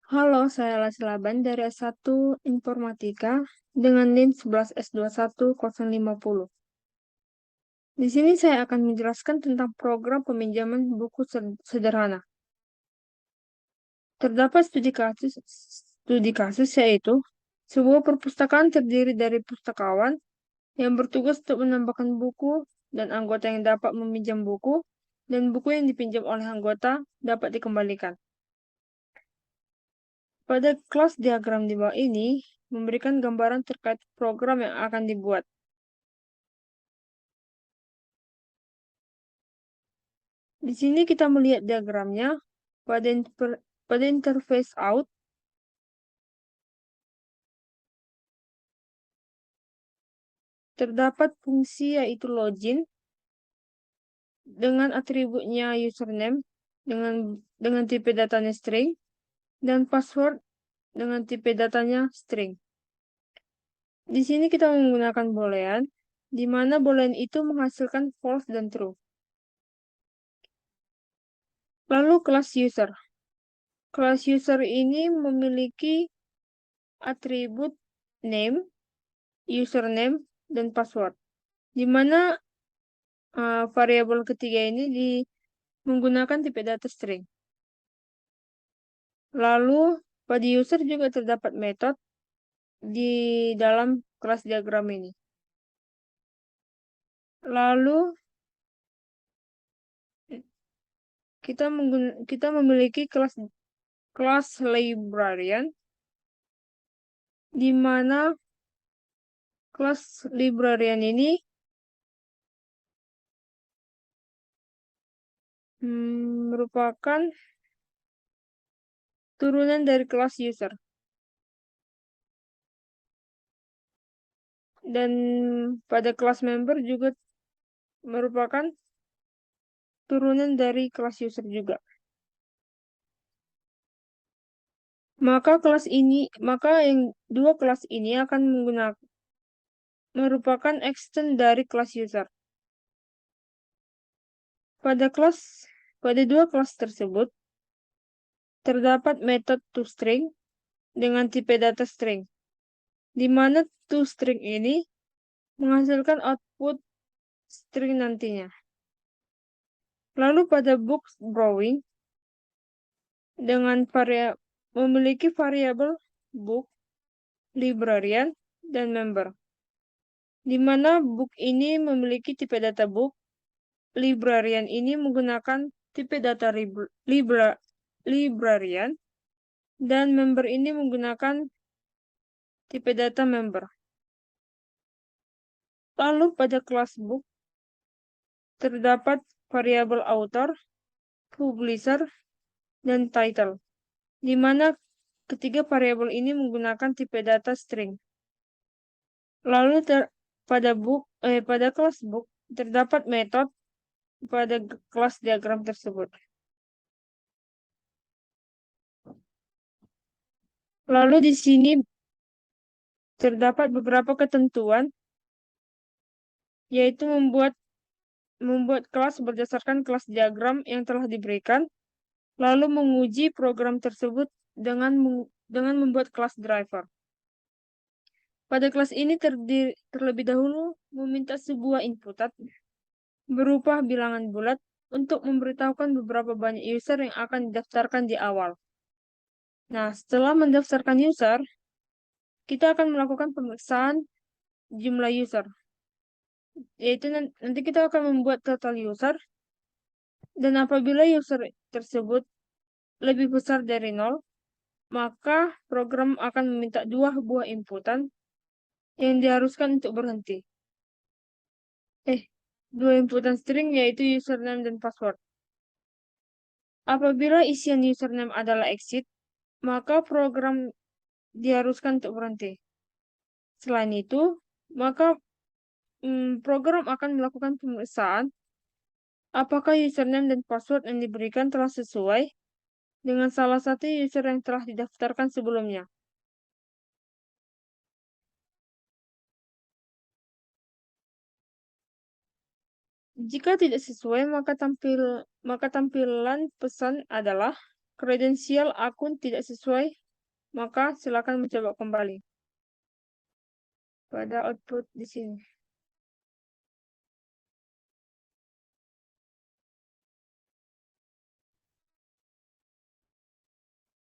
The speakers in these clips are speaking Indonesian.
Halo, saya Lasli Laban dari S1 Informatika dengan NIM 11S21050. Di sini saya akan menjelaskan tentang program peminjaman buku sederhana. Terdapat studi kasus yaitu sebuah perpustakaan terdiri dari pustakawan yang bertugas untuk menambahkan buku dan anggota yang dapat meminjam buku dan buku yang dipinjam oleh anggota dapat dikembalikan. Pada kelas diagram di bawah ini memberikan gambaran terkait program yang akan dibuat. Di sini kita melihat diagramnya pada interface out. Terdapat fungsi yaitu login dengan atributnya username dengan tipe datanya string dan password dengan tipe datanya string. Di sini kita menggunakan boolean, di mana boolean itu menghasilkan false dan true. Lalu kelas user. Kelas user ini memiliki atribut name, username, dan password. Di mana variabel ketiga ini menggunakan tipe data string. Lalu pada user juga terdapat metode di dalam kelas diagram ini. Lalu kita memiliki kelas librarian, di mana kelas librarian ini merupakan turunan dari kelas user. Dan pada kelas member juga merupakan turunan dari kelas user juga. Maka yang dua kelas ini akan merupakan extend dari kelas user. Pada dua kelas tersebut terdapat metode toString dengan tipe data string, di mana toString ini menghasilkan output string nantinya. Lalu pada book drawing memiliki variabel book, librarian, dan member, di mana book ini memiliki tipe data book, librarian ini menggunakan tipe data librarian, dan member ini menggunakan tipe data member. Lalu pada kelas book terdapat variabel author, publisher, dan title, di mana ketiga variabel ini menggunakan tipe data string. Lalu pada kelas book terdapat metode pada kelas diagram tersebut. Lalu di sini terdapat beberapa ketentuan, yaitu membuat kelas berdasarkan kelas diagram yang telah diberikan, lalu menguji program tersebut dengan membuat kelas driver. Pada kelas ini terlebih dahulu meminta sebuah inputan berupa bilangan bulat untuk memberitahukan beberapa banyak user yang akan didaftarkan di awal. Nah, setelah mendaftarkan user, kita akan melakukan pemeriksaan jumlah user. Yaitu nanti kita akan membuat total user, dan apabila user tersebut lebih besar dari 0, maka program akan meminta dua buah inputan yang diharuskan untuk berhenti. Dua inputan string yaitu username dan password. Apabila isian username adalah exit, maka program diharuskan untuk berhenti. Selain itu, maka program akan melakukan pemeriksaan apakah username dan password yang diberikan telah sesuai dengan salah satu user yang telah didaftarkan sebelumnya. Jika tidak sesuai, maka tampilan pesan adalah kredensial akun tidak sesuai, maka silakan mencoba kembali. Pada output di sini.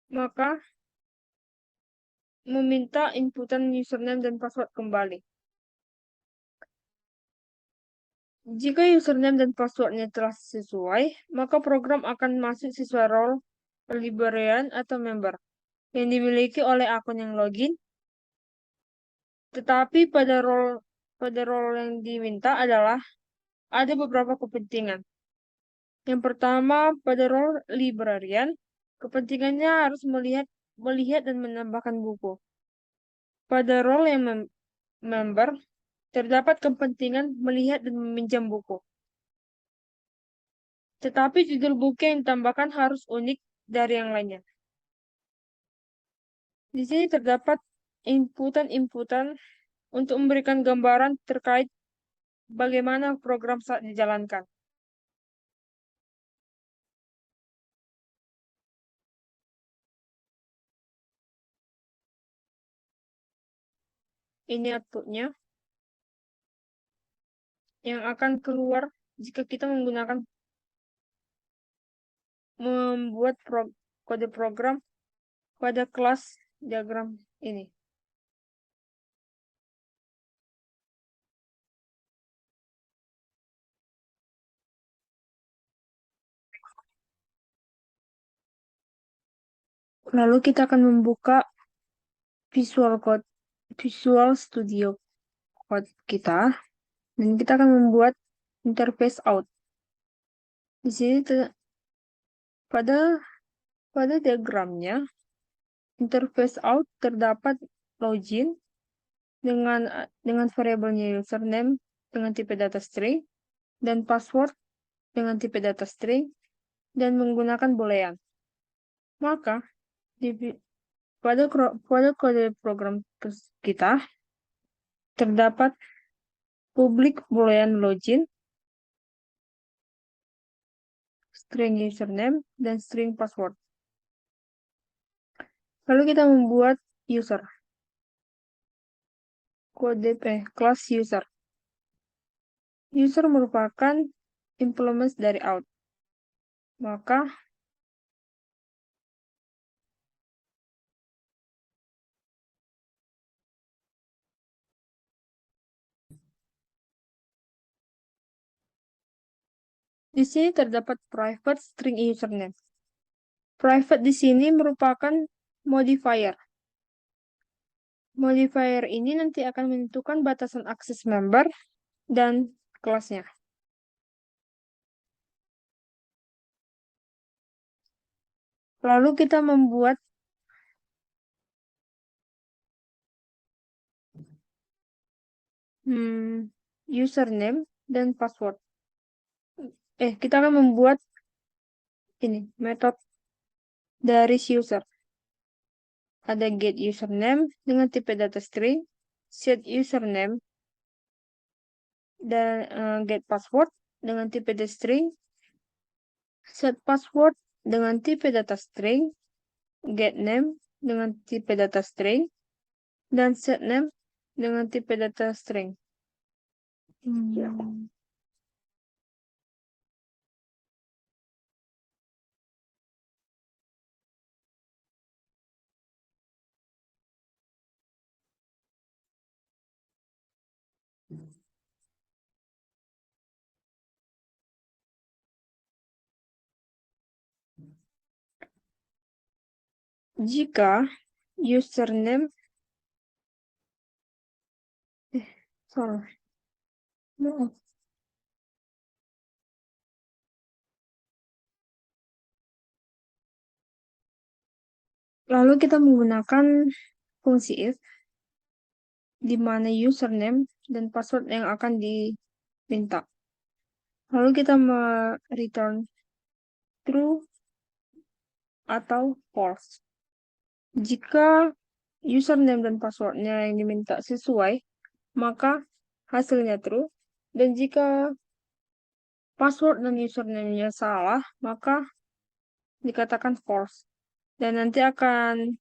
Maka meminta inputan username dan password kembali. Jika username dan passwordnya telah sesuai, maka program akan masuk sesuai role librarian atau member yang dimiliki oleh akun yang login. Tetapi pada role yang diminta adalah ada beberapa kepentingan. Yang pertama, pada role librarian, kepentingannya harus melihat dan menambahkan buku. Pada role yang member, terdapat kepentingan melihat dan meminjam buku. Tetapi judul buku yang ditambahkan harus unik dari yang lainnya. Di sini terdapat inputan-inputan untuk memberikan gambaran terkait bagaimana program saat dijalankan. Ini outputnya yang akan keluar jika kita membuat kode program pada kelas diagram ini. Lalu kita akan membuka Visual Studio Code kita, dan kita akan membuat interface out. Di sini pada diagramnya, interface out terdapat login dengan variabelnya username dengan tipe data string dan password dengan tipe data string dan menggunakan boolean. Maka pada kode program kita terdapat public boolean login, string username, dan string password. Lalu kita membuat user. Kode class user. User merupakan implements dari out. Maka di sini terdapat private string username. Private di sini merupakan modifier. Modifier ini nanti akan menentukan batasan akses member dan kelasnya. Lalu kita membuat username dan password. Kita akan membuat ini metode dari user. Ada get username dengan tipe data string, set username dan get password dengan tipe data string, set password dengan tipe data string, get name dengan tipe data string, dan set name dengan tipe data string. Jika username lalu kita menggunakan fungsi if di mana username dan password yang akan diminta. Lalu kita return true atau false. Jika username dan passwordnya yang diminta sesuai, maka hasilnya true. Dan jika password dan username-nya salah, maka dikatakan false. Dan nanti akan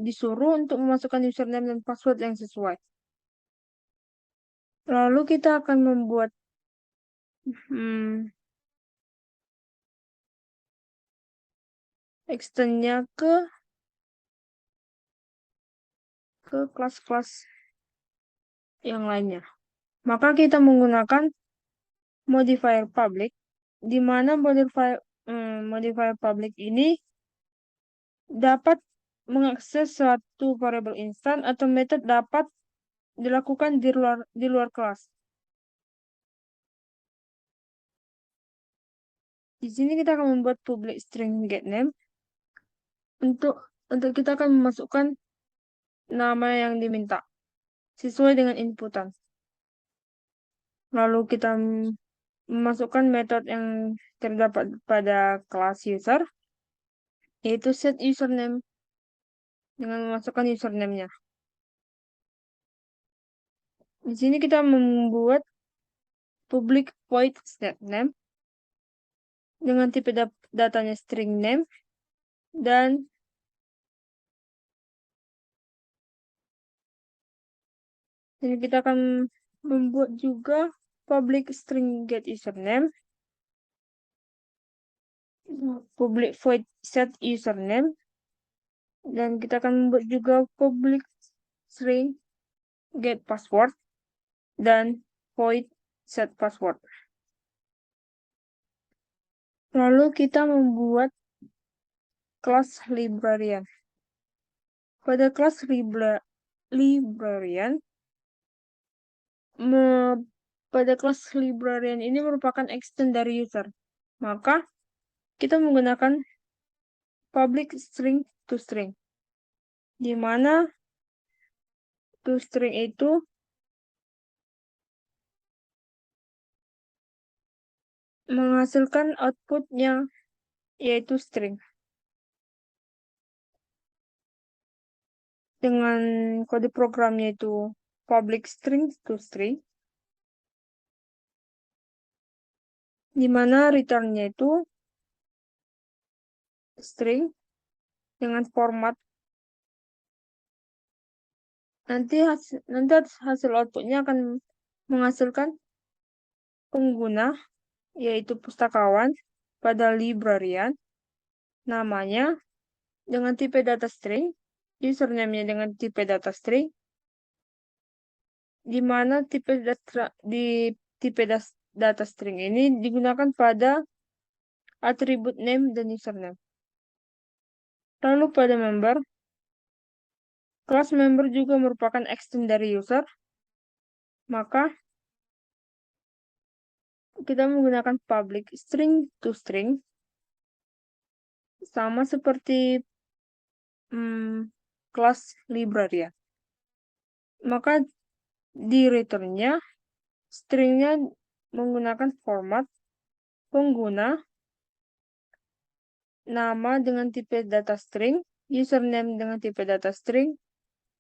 disuruh untuk memasukkan username dan password yang sesuai. Lalu kita akan membuat extendnya ke kelas-kelas yang lainnya. Maka kita menggunakan modifier public, di mana modifier public ini dapat mengakses suatu variabel instan atau method dapat dilakukan di luar kelas. Di sini kita akan membuat public string getName untuk kita akan memasukkan nama yang diminta sesuai dengan inputan. Lalu kita memasukkan metode yang terdapat pada kelas user, yaitu set username dengan memasukkan username-nya. Di sini kita membuat public void setName dengan tipe datanya string name, dan ini kita akan membuat juga public string get username, public void set username, dan kita akan membuat juga public string get password dan void set password. Lalu kita membuat kelas librarian. Pada kelas librarian, ini merupakan extend dari user. Maka kita menggunakan public string to string, di mana to string itu menghasilkan outputnya, yaitu string. Dengan kode programnya itu public string to string, di mana return-nya itu string dengan format. Nanti hasil outputnya akan menghasilkan pengguna, yaitu pustakawan pada librarian, namanya dengan tipe data string, username-nya dengan tipe data string, di mana tipe data string ini digunakan pada atribut name dan username. Lalu pada member, kelas member juga merupakan extend dari user, maka kita menggunakan public string to string, sama seperti kelas librarian. Maka di return-nya, string-nya menggunakan format pengguna, nama dengan tipe data string, username dengan tipe data string,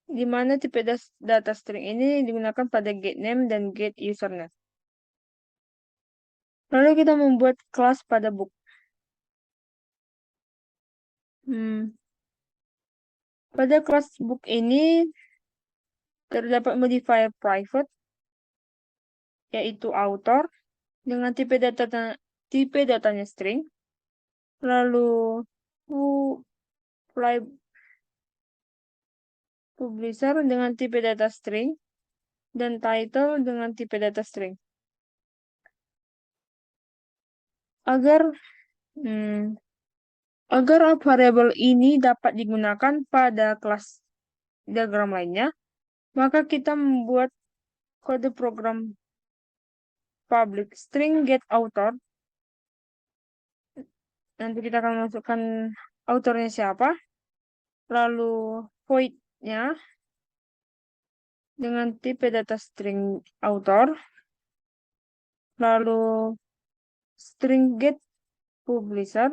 di mana tipe data string ini digunakan pada getName dan getUsername. Lalu kita membuat kelas pada book. Pada kelas book ini terdapat modifier private, yaitu author, dengan tipe datanya string, lalu publisher dengan tipe data string, dan title dengan tipe data string. Agar variabel ini dapat digunakan pada kelas diagram lainnya, maka kita membuat kode program public string get author. Nanti kita akan masukkan autornya siapa, lalu void-nya dengan tipe data string author, lalu string get publisher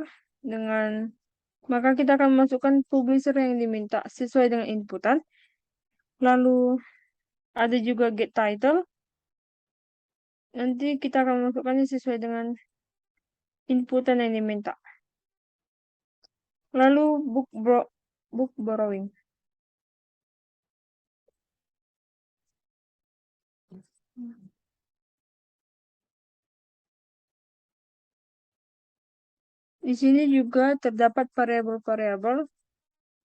maka kita akan masukkan publisher yang diminta sesuai dengan inputan. Lalu ada juga get title, nanti kita akan masukkannya sesuai dengan inputan yang diminta. Lalu book borrowing. Di sini juga terdapat variabel-variabel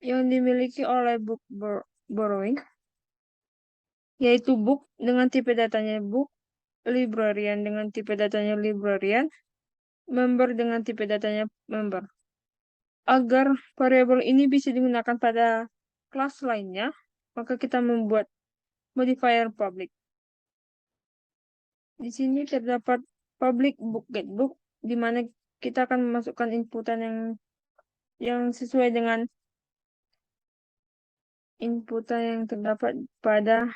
yang dimiliki oleh borrowing, yaitu book dengan tipe datanya book, librarian dengan tipe datanya librarian, member dengan tipe datanya member. Agar variabel ini bisa digunakan pada kelas lainnya, maka kita membuat modifier public. Di sini terdapat public book get book, di mana kita akan memasukkan inputan yang sesuai dengan inputan yang terdapat pada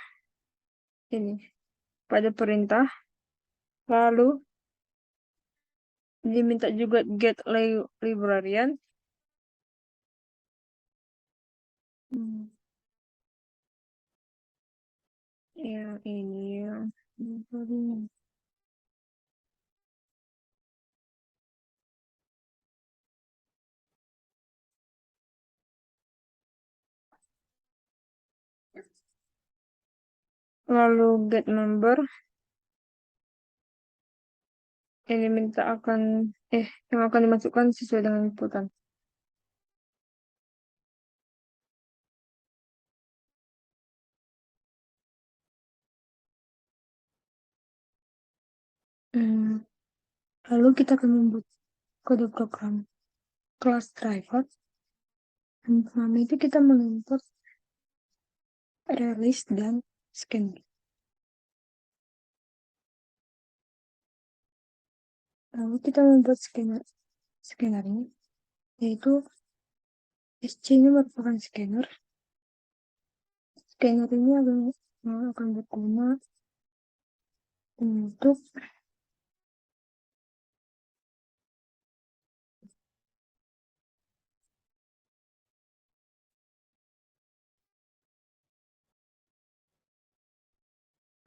ini, pada perintah. Lalu diminta juga get librarian. Hmm, ya ini ya. Lalu get member yang diminta yang akan dimasukkan sesuai dengan inputan. Hmm, Lalu kita akan membuat kode program kelas driver. Dan pertama itu kita mengimport release dan scanner. Lalu kita membuat scanner ini, yaitu SC ini merupakan scanner. Scanner ini akan berguna untuk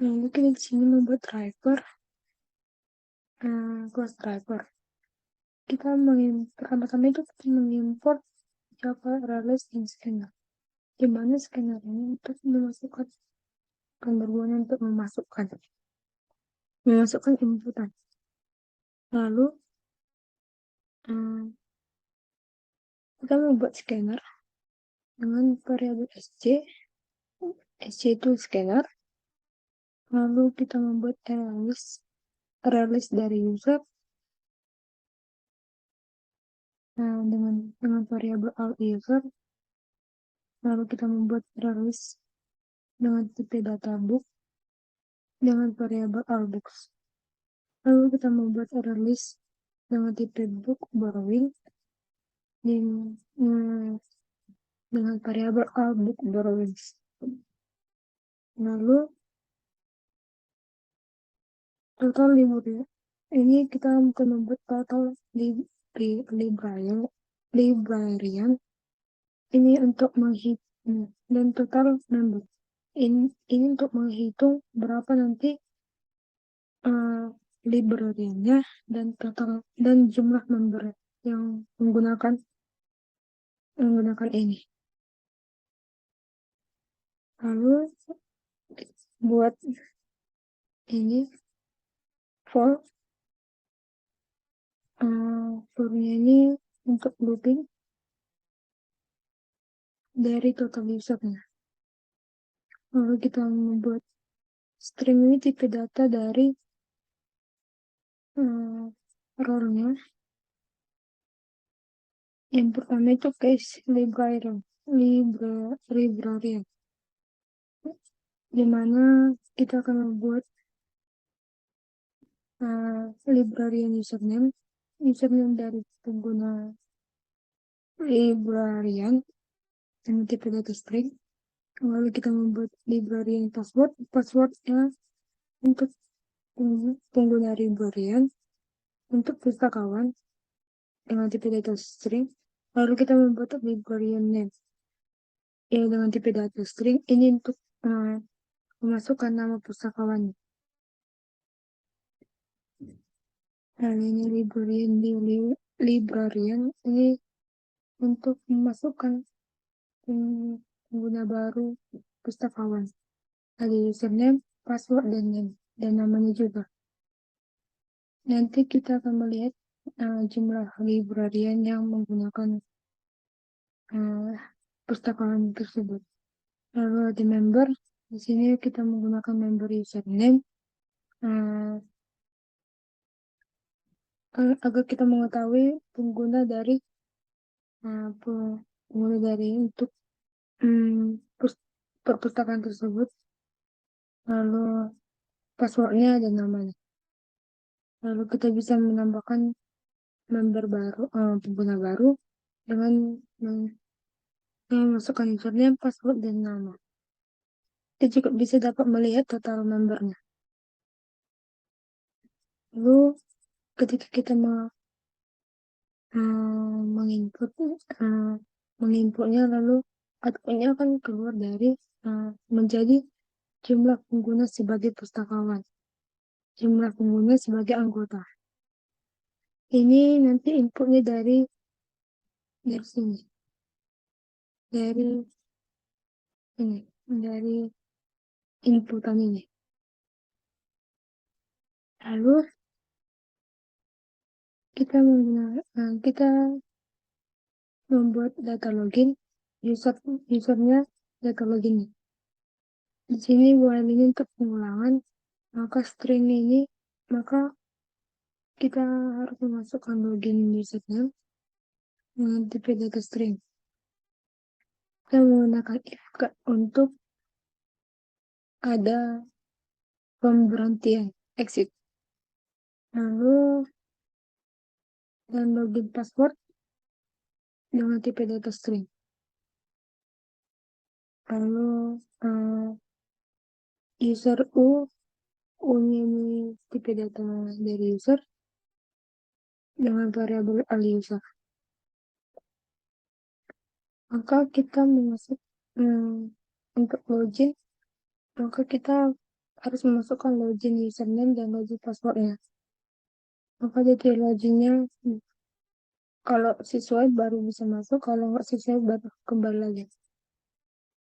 lalu kita di sini membuat driver, kelas driver. Kita pertama-tama itu kita mengimport Java Release in Scanner, di mana scanner ini untuk memasukkan berguna untuk memasukkan inputan. Lalu kita membuat scanner dengan variabel SC itu scanner. Lalu kita membuat release dari user dengan variabel all user. Lalu kita membuat release dengan tipe data book dengan variabel all books. Lalu kita membuat release dengan tipe book borrowing dengan variabel all book borrowings. Lalu total librarian. Ini kita akan membuat total librarian ini untuk menghitung dan total member. Ini untuk menghitung berapa nanti librariannya dan total dan jumlah member yang menggunakan ini. Lalu buat ini for ini untuk looping dari total usernya. Lalu kita membuat string ini tipe data dari role-nya. Yang pertama itu case librarian, di mana kita akan membuat librarian username dari pengguna librarian dengan tipe data string. Lalu kita membuat librarian passwordnya untuk pengguna librarian untuk pustakawan dengan tipe data string. Lalu kita membuat librarian name dengan tipe data string ini untuk memasukkan nama pustakawan. Nah, ini librarian ini untuk memasukkan pengguna baru pustakawan. Ada username, password, dan namanya juga. Nanti kita akan melihat jumlah librarian yang menggunakan pustakawan tersebut. Lalu ada member. Di sini kita menggunakan member username. Agar kita mengetahui pengguna dari untuk perpustakaan tersebut. Lalu passwordnya dan namanya. Lalu kita bisa menambahkan member baru, pengguna baru dengan memasukkan username, password, dan nama. Kita juga bisa dapat melihat total membernya. Lalu ketika kita menginputnya, lalu outputnya akan keluar dari menjadi jumlah pengguna sebagai pustakawan, jumlah pengguna sebagai anggota. Ini nanti inputnya dari sini, dari inputan ini. Lalu kita membuat data login, usernya data login. Di sini while ini untuk pengulangan, maka kita harus memasukkan login username dengan tipe data string. Kita menggunakan if untuk ada pemberhentian exit. Lalu dan login password dengan tipe data string. Lalu user ini tipe data dari user dengan variabel user. Maka kita masuk untuk login, maka kita harus memasukkan login username dan login passwordnya. Maka jadi loginnya kalau sesuai baru bisa masuk, kalau nggak sesuai baru kembali lagi.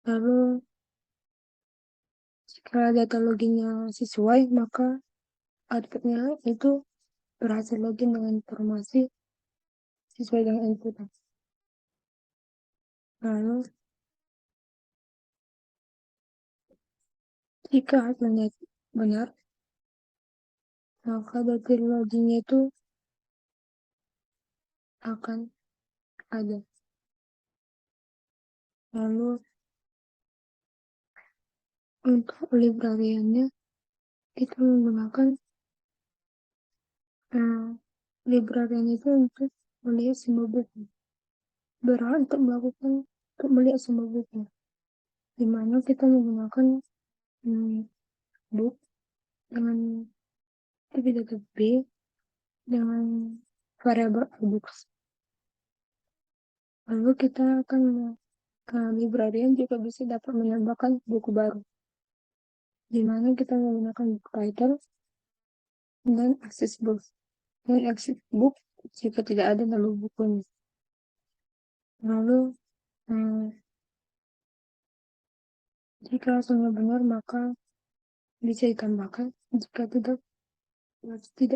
Lalu jika data loginnya sesuai, maka outputnya itu berhasil login dengan informasi sesuai dengan input. Lalu jika hasilnya benar, maka data loginnya itu akan ada. Lalu untuk librariannya kita menggunakan librarian itu untuk melihat semua buku, berhak untuk melihat semua buku, di mana kita menggunakan book dengan tipe data B dengan variabel books. Lalu kita akan librarian juga bisa dapat menambahkan buku baru, di mana kita menggunakan book title dan access book. Dan access book jika tidak ada lalu bukunya. Lalu jika hasilnya benar maka bisa ditambahkan, jika tidak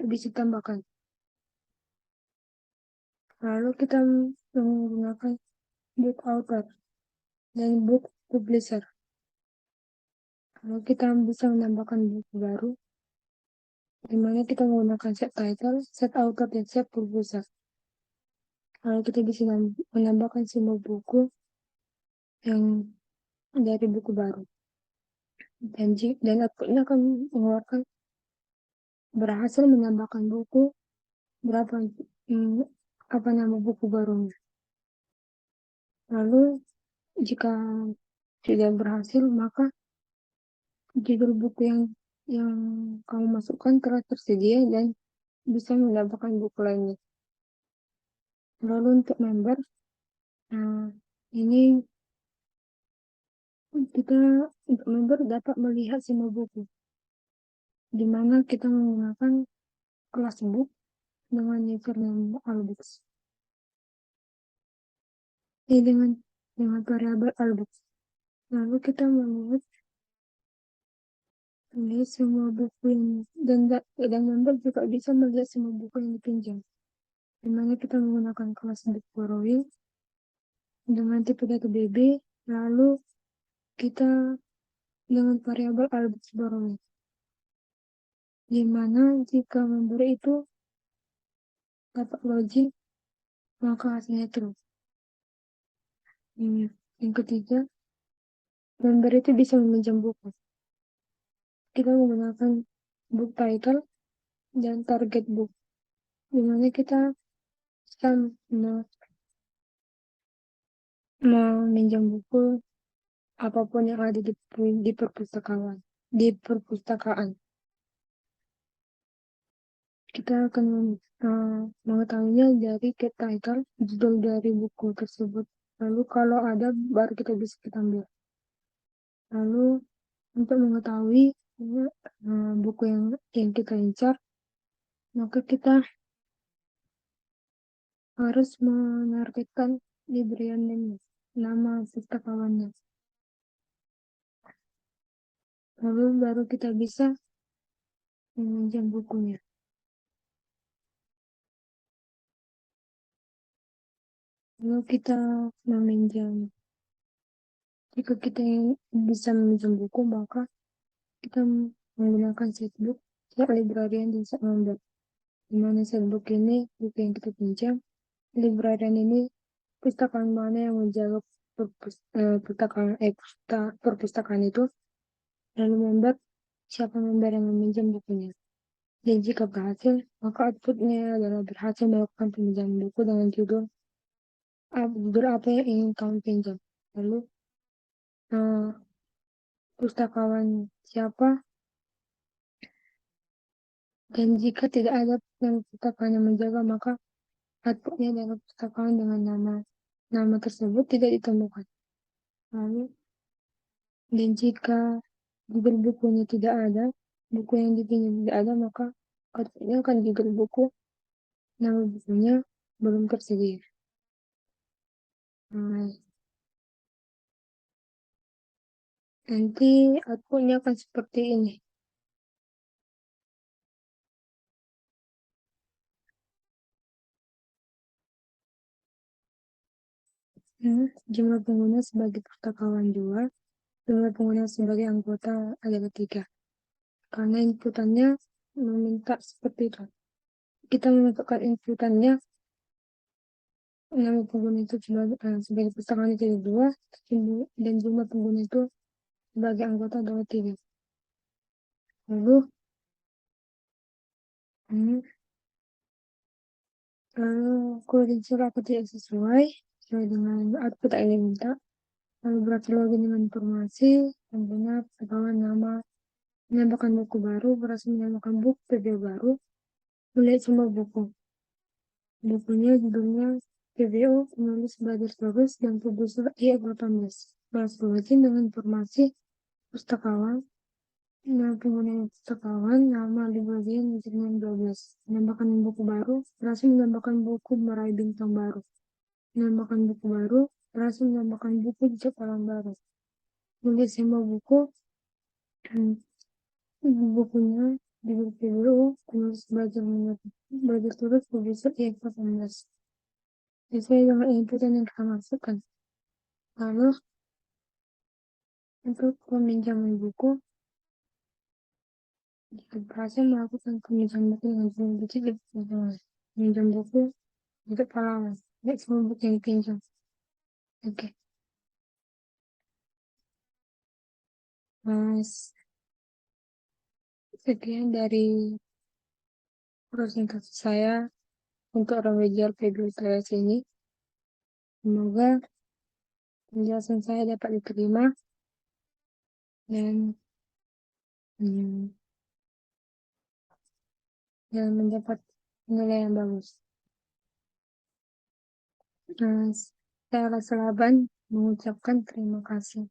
bisa ditambahkan. Lalu kita menggunakan book author dan book publisher. Lalu kita bisa menambahkan buku baru, di mana kita menggunakan set title, set author, dan set publisher. Lalu kita bisa menambahkan semua buku yang dari buku baru. Dan outputnya akan mengeluarkan berhasil menambahkan buku berapa apa nama buku barunya. Lalu jika tidak berhasil, maka judul buku yang kamu masukkan telah tersedia dan bisa mendapatkan buku lainnya. Lalu untuk member, ini kita untuk member dapat melihat semua buku, di mana kita menggunakan kelas book dengan username Albooks. dengan variabel Albert. Lalu kita membuat ini semua buku dan member juga bisa melihat semua buku yang dipinjam. Dimana kita menggunakan kelas book borrowing dengan tipe data BB, lalu kita dengan variabel Albert borrowing. Dimana jika member itu dapat login, maka hasilnya true. Yang ketiga, member itu bisa meminjam buku. Kita menggunakan book title dan target book, dimana kita meminjam buku apapun yang ada di perpustakaan. Kita akan mengetahuinya dari get title, judul dari buku tersebut. Lalu kalau ada, baru kita bisa kita ambil. Lalu untuk mengetahui buku yang kita incar, maka kita harus menargetkan librarian name, nama pustakawannya. Lalu baru kita bisa meminjam bukunya. Lalu kita meminjam. Jika kita bisa meminjam buku, maka kita menggunakan setbook, set librarian dan set member. Dimana setbook ini buku yang kita pinjam, librarian ini pustakaan mana yang menjaga perpustakaan itu, lalu member siapa member yang meminjam bukunya. Dan jika berhasil, maka outputnya adalah berhasil melakukan peminjaman buku dengan judul apa yang ingin kamu pinjam. Lalu pustakawan siapa, dan jika tidak ada pustakawan yang menjaga, maka outputnya adalah pustakawan dengan nama tersebut tidak ditemukan. Lalu, dan jika judul bukunya tidak ada, buku yang dipinjam tidak ada, maka outputnya akan judul buku, nama bukunya belum tersedia. Nanti outputnya akan seperti ini. Jumlah pengguna sebagai pustakawan 2, jumlah pengguna sebagai anggota adalah 3. Karena inputannya meminta seperti itu. Kita memasukkan inputannya nama pengguna itu sebagai pustakawan itu 2, dan jumlah pengguna itu sebagai anggota adalah 3. Lalu kredensial aku tidak sesuai dengan output yang diminta. Lalu berarti login dengan informasi, tentunya pengetahuan nama, menambahkan buku baru, berhasil menambahkan buku PDB baru, melihat semua buku. Bukunya judulnya PBO, penulis belajar terus, dan publisher I18. Berhasil login dengan informasi pustakawan, nama pengguna pustakawan, nama librarian, username 12. Menambahkan buku baru, berhasil menambahkan buku meraih bintang baru. Menambahkan buku baru, berhasil menambahkan buku jejak alam baru. Melihat semua buku, bukunya di PBO, penulis belajar terus, publisher I18. Sesuai dengan inputan yang kita masukkan. Lalu, untuk peminjaman buku, jika berhasil melakukan peminjaman buku dengan jumlah kecil, peminjam buku untuk pahlawan, tidak semua buku yang dipinjam. Oke. Mas, sekian dari presentasi saya untuk remedial PBOTS ini. Semoga penjelasan saya dapat diterima dan mendapat nilai yang bagus. Saya Laban mengucapkan terima kasih.